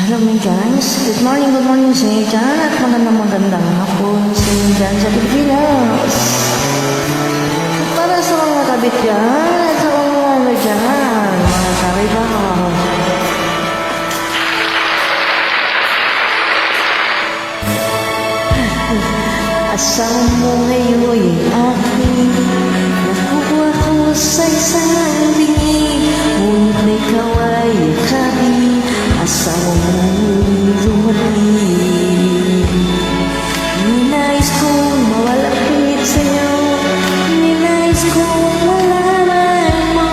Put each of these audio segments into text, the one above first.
Hello my guys, good morning sa inyo dyan at magandang hapon sa inyo dyan sa Pilipinas. Para sa mga kabit dyan at sa mga ano dyan, mga karibaw. Asawa mo ngayon aking nakuha ko sa isang bingin, ngunit may kaway kabi. Asawa mo lumalik. Ninais kong mawalapit sa'yo, ninais kong malaman mo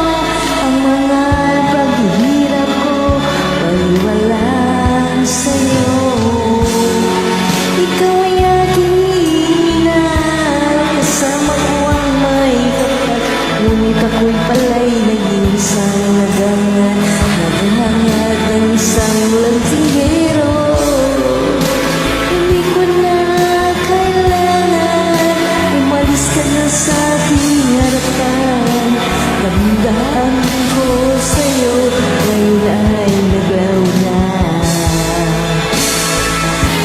ang mga paghihirap ko, baliwalaan sa'yo. Ikaw ay aking inaaral, kasama ko ang may kapag, ngunit ako'y pala'y naging isang nagangan, naghangad ng isang lantinggero. Hindi ko na kailangan, umalis ka na sa aking harapan. Damdamin ko sa'yo, ngayon ay naglaw na.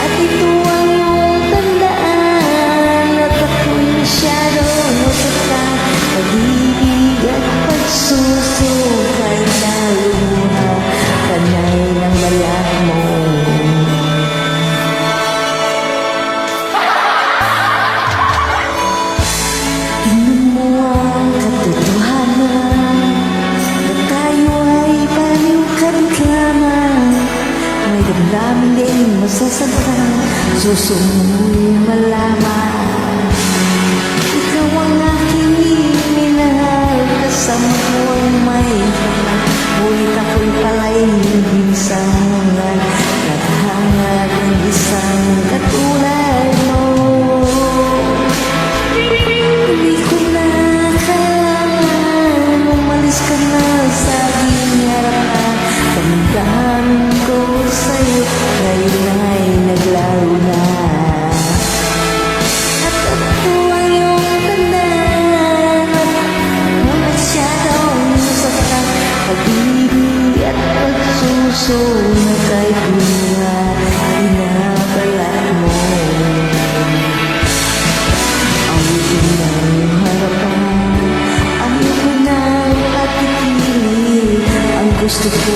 At ito ang iyong tandaan, at ako'y masyadong masaktan. Pag-ibig at pagsusukay na lumuha, kanay ng balak mo. Tingnan mo ang katotohanan, na tayo ay baliw kadikaman. May damdamin din masasaktan, susunod malaman. Ikaw ang aking minahal, kasama ko ang may kapal, ngunit ako'y pala'y naging sangan, naghangad ng isang katulad mo. Hindi ko na kailangan, umalis ka na sa aking harapan. Damdamin ko sa'yo, ngayon ay naglaho na. At ako ang iyong tandaan, na masyadong masaktan. Pag-ibig at pagsuso na kahit bunga, inabalat mo. Awitin na iyong harapan, ayaw ko na patikilig. Ang gusto ko